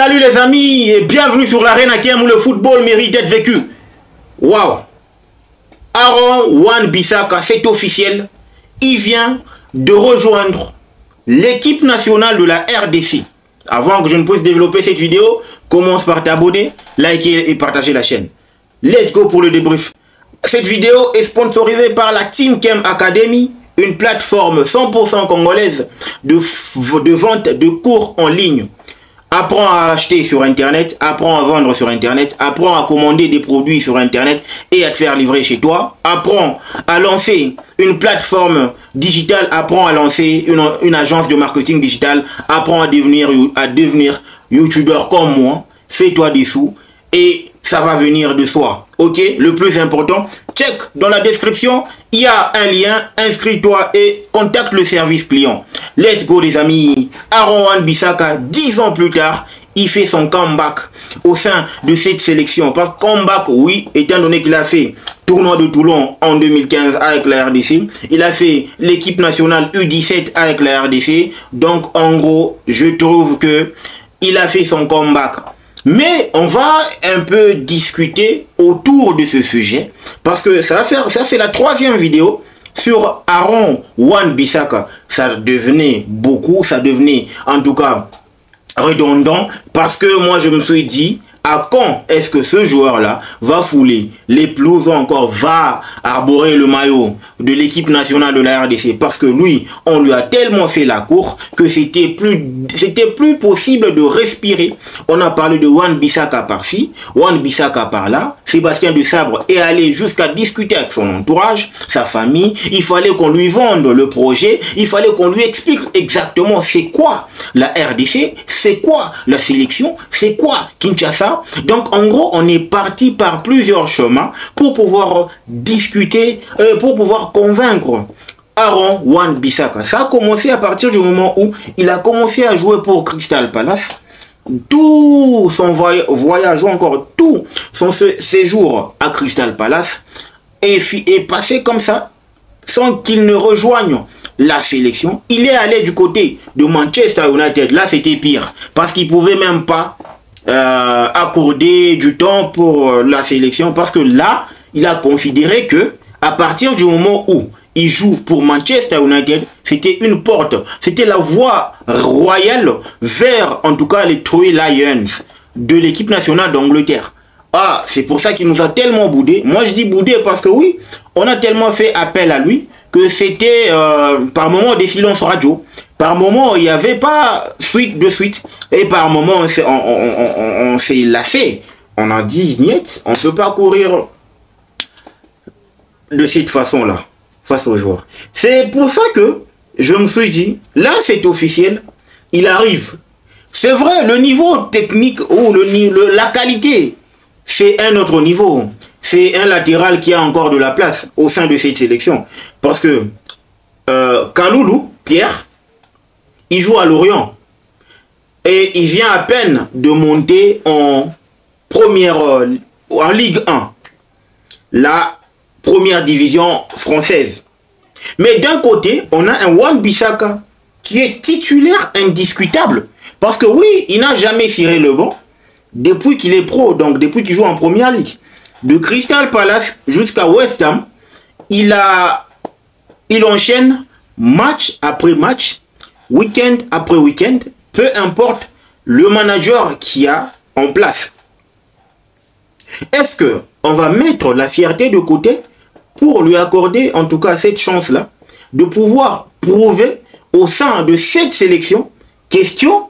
Salut les amis et bienvenue sur l'arène à Kiem où le football mérite d'être vécu. Waouh! Aaron Wan-Bissaka, c'est officiel. Il vient de rejoindre l'équipe nationale de la RDC. Avant que je ne puisse développer cette vidéo, commence par t'abonner, liker et partager la chaîne. Let's go pour le débrief. Cette vidéo est sponsorisée par la Team Kem Academy, une plateforme 100% congolaise de vente de cours en ligne. Apprends à acheter sur Internet, apprends à vendre sur Internet, apprends à commander des produits sur Internet et à te faire livrer chez toi. Apprends à lancer une plateforme digitale, apprends à lancer une agence de marketing digital, apprends à devenir youtubeur comme moi. Fais-toi des sous et ça va venir de soi. Ok, le plus important, check dans la description, il y a un lien, inscris-toi et contacte le service client. Let's go les amis. Aaron Wan-Bissaka, 10 ans plus tard, il fait son comeback au sein de cette sélection. Parce que comeback, oui, étant donné qu'il a fait tournoi de Toulon en 2015 avec la RDC, il a fait l'équipe nationale U17 avec la RDC. Donc en gros, je trouve que il a fait son comeback. Mais on va un peu discuter autour de ce sujet parce que ça c'est la 3e vidéo sur Aaron Wan-Bissaka. Ça devenait beaucoup, ça devenait en tout cas redondant parce que moi je me suis dit à quand est-ce que ce joueur-là va fouler les pelouses ou encore va arborer le maillot de l'équipe nationale de la RDC? Parce que lui, on lui a tellement fait la cour que c'était plus possible de respirer. On a parlé de Wan-Bissaka par-ci, Wan-Bissaka par-là. Sébastien Desabre est allé jusqu'à discuter avec son entourage, sa famille. Il fallait qu'on lui vende le projet. Il fallait qu'on lui explique exactement c'est quoi la RDC, c'est quoi la sélection, c'est quoi Kinshasa. Donc en gros on est parti par plusieurs chemins pour pouvoir discuter, pour pouvoir convaincre Aaron Wan-Bissaka. Ça a commencé à partir du moment où il a commencé à jouer pour Crystal Palace. Tout son voyage ou encore tout son séjour à Crystal Palace est passé comme ça sans qu'il ne rejoigne la sélection. Il est allé du côté de Manchester United. Là c'était pire parce qu'il pouvait même pas accorder du temps pour la sélection parce que là il a considéré que à partir du moment où il joue pour Manchester United, c'était une porte, c'était la voie royale vers en tout cas les Three Lions de l'équipe nationale d'Angleterre. Ah, c'est pour ça qu'il nous a tellement boudé. Moi je dis boudé parce que oui, on a tellement fait appel à lui que c'était par moment des silences radio. Par moment, il n'y avait pas suite de suite. Et par moment, on s'est lassé. On a dit, niet, on ne peut pas courir de cette façon-là, face aux joueurs. C'est pour ça que je me suis dit, là c'est officiel, il arrive. C'est vrai, le niveau technique ou la qualité, c'est un autre niveau. C'est un latéral qui a encore de la place au sein de cette sélection. Parce que Kaloulou, Pierre, il joue à Lorient. Et il vient à peine de monter en Ligue 1. La première division française. Mais d'un côté, on a un Wan-Bissaka qui est titulaire indiscutable. Parce que oui, il n'a jamais tiré le banc depuis qu'il est pro, donc depuis qu'il joue en première ligue. De Crystal Palace jusqu'à West Ham, il enchaîne match après match, week-end après week-end, peu importe le manager qui a en place. Est-ce que on va mettre la fierté de côté pour lui accorder en tout cas cette chance-là de pouvoir prouver au sein de cette sélection, question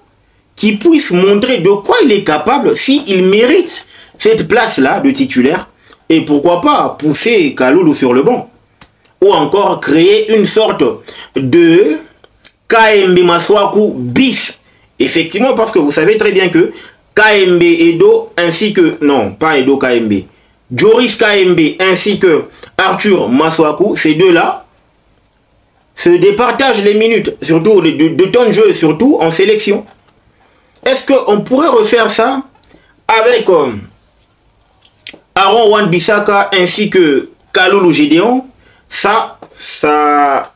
qui puisse montrer de quoi il est capable s'il mérite cette place-là de titulaire et pourquoi pas pousser Kaloulou sur le banc ou encore créer une sorte de KMB Maswaku bis. Effectivement, parce que vous savez très bien que KMB Edo ainsi que, non, pas Edo KMB, Joris KMB ainsi que Arthur Maswaku, ces deux-là, se départagent les minutes, surtout de temps de jeu, surtout en sélection. Est-ce qu'on pourrait refaire ça avec Aaron Wan-Bissaka ainsi que Kaloulou Gédéon? Ça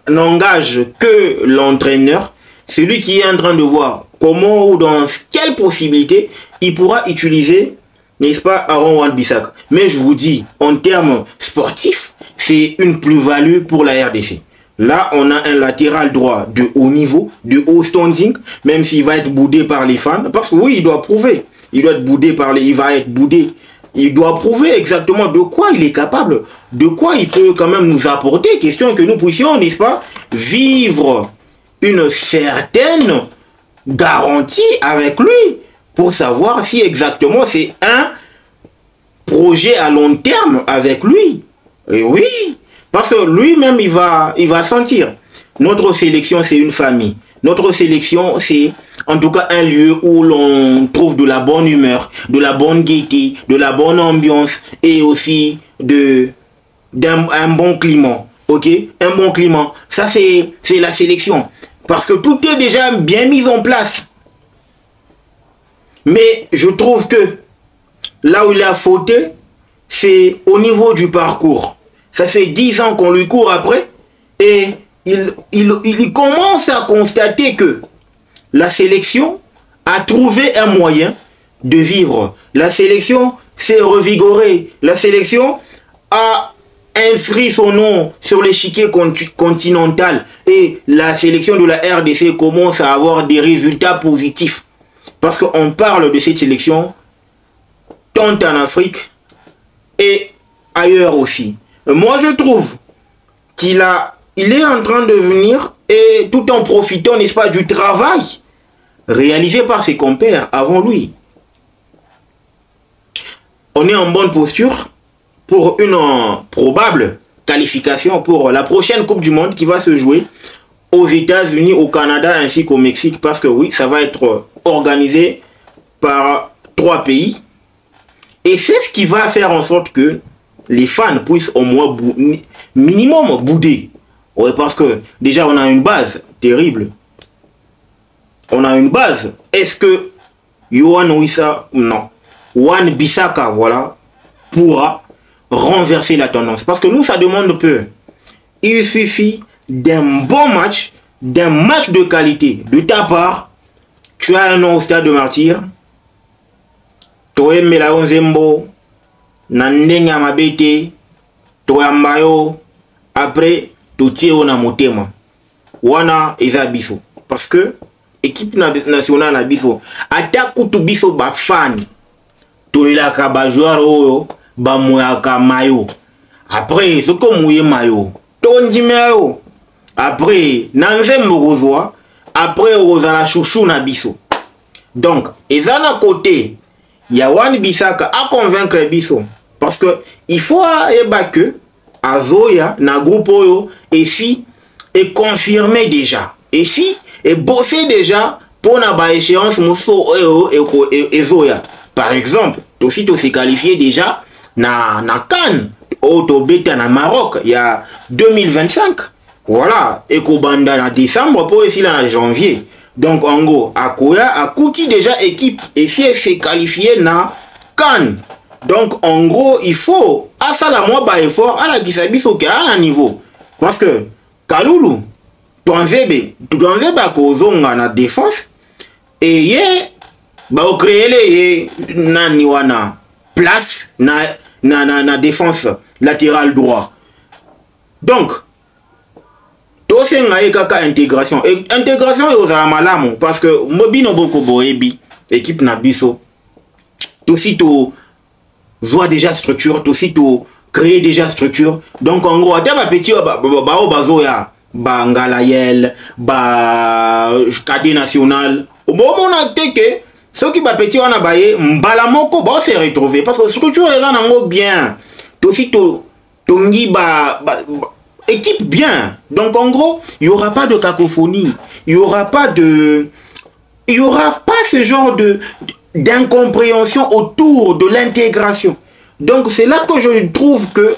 n'engage que l'entraîneur, celui qui est en train de voir comment ou dans quelle possibilité il pourra utiliser, n'est-ce pas, Aaron Wan-Bissaka. Mais je vous dis, en termes sportifs, c'est une plus-value pour la RDC. Là, on a un latéral droit de haut niveau, de haut standing, même s'il va être boudé par les fans. Parce que oui, il doit prouver. Il doit être boudé par les... Il va être boudé. Il doit prouver exactement de quoi il est capable, de quoi il peut quand même nous apporter. Question que nous puissions, n'est-ce pas, vivre une certaine garantie avec lui pour savoir si exactement c'est un projet à long terme avec lui. Et oui, parce que lui-même, il va sentir. Notre sélection, c'est une famille. Notre sélection, c'est en tout cas un lieu où l'on trouve de la bonne humeur, de la bonne gaieté, de la bonne ambiance et aussi d'un bon climat. Ok? Un bon climat. Ça, c'est la sélection. Parce que tout est déjà bien mis en place. Mais je trouve que là où il a fauté, c'est au niveau du parcours. Ça fait 10 ans qu'on lui court après et il commence à constater que la sélection a trouvé un moyen de vivre. La sélection s'est revigorée. La sélection a inscrit son nom sur l'échiquier continental. Et la sélection de la RDC commence à avoir des résultats positifs. Parce qu'on parle de cette sélection tant en Afrique et ailleurs aussi. Moi, je trouve qu'il est en train de venir et tout en profitant, n'est-ce pas, du travail réalisé par ses compères avant lui. On est en bonne posture pour une probable qualification pour la prochaine Coupe du Monde qui va se jouer aux États-Unis, au Canada ainsi qu'au Mexique. Parce que oui, ça va être organisé par 3 pays. Et c'est ce qui va faire en sorte que les fans puissent au moins minimum bouder. Ouais, parce que déjà on a une base terrible. On a une base. Est-ce que Yohan Wissa, non, Wan-Bissaka, voilà, pourra renverser la tendance? Parce que nous, ça demande peu. Il suffit d'un bon match, d'un match de qualité de ta part. Tu as un nom au Stade de Martyrs. Toe Melaon Zembo, Nandenga Mabete, Toe Mbayo, après, Totieo na Motema. Wana eza biso. Parce que équipe nationale na biso ata kutu biso ba fan tolelaka ba joueur oyo ba moyaka mayo après soko moye mayo tondima yo après na nzembo kozwa après ozala chouchou na biso. Donc ezana côté ya Wan-Bissaka a convaincre biso parce que il faut eba que azoya na groupe oyo et si est confirmé déjà et si et bosser déjà pour la échéance et Zoya. Par exemple, aussi tu s'est qualifié déjà na Cannes au Tobeta na Maroc il y a 2025. Voilà, et Kobanda en décembre pour ici en janvier. Donc en gros, Akoya a coûté déjà équipe et si elle s'est qualifiée na Cannes. Donc en gros, il faut à ça la moi ba effort à la Gisabiso qui a un niveau parce que Kaloulou Tuanzebe akozonga na défense et ye ba créer nani wana place na défense latérale droit. Donc to senga kaka intégration et intégration yo za malamu parce que mobino boko boebi équipe na biso to si to voit déjà structure to si to créer déjà structure. Donc en gros ata ba petit ba bazoya ba Ngalayel, ba Cadet National. Au moment où on a que ceux qui ba petit on a baillé, mbala moko ba se retrouver parce que structure est là nango bien. Tout si tongi ba équipe bien. Donc en gros, il y aura pas de cacophonie, il y aura pas ce genre d'incompréhension autour de l'intégration. Donc c'est là que je trouve que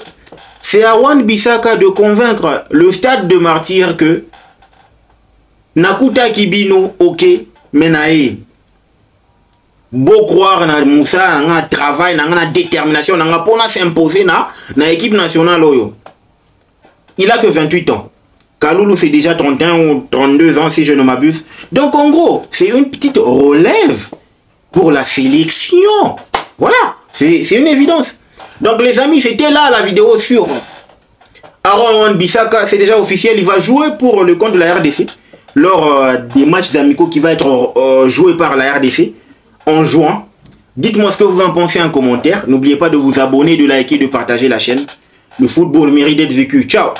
c'est à Wan-Bissaka de convaincre le Stade de Martyrs que Nakuta Kibino, ok, mais nae. Beau croire na Moussa, na travail, na détermination, na pour s'imposer na équipe nationale oyo. Il a que 28 ans. Kaloulou, c'est déjà 31 ou 32 ans, si je ne m'abuse. Donc, en gros, c'est une petite relève pour la sélection. Voilà, c'est une évidence. Donc, les amis, c'était là la vidéo sur Aaron Wan-Bissaka. C'est déjà officiel. Il va jouer pour le compte de la RDC lors des matchs amicaux qui va être joué par la RDC en juin. Dites-moi ce que vous en pensez en commentaire. N'oubliez pas de vous abonner, de liker, de partager la chaîne. Le football mérite d'être vécu. Ciao!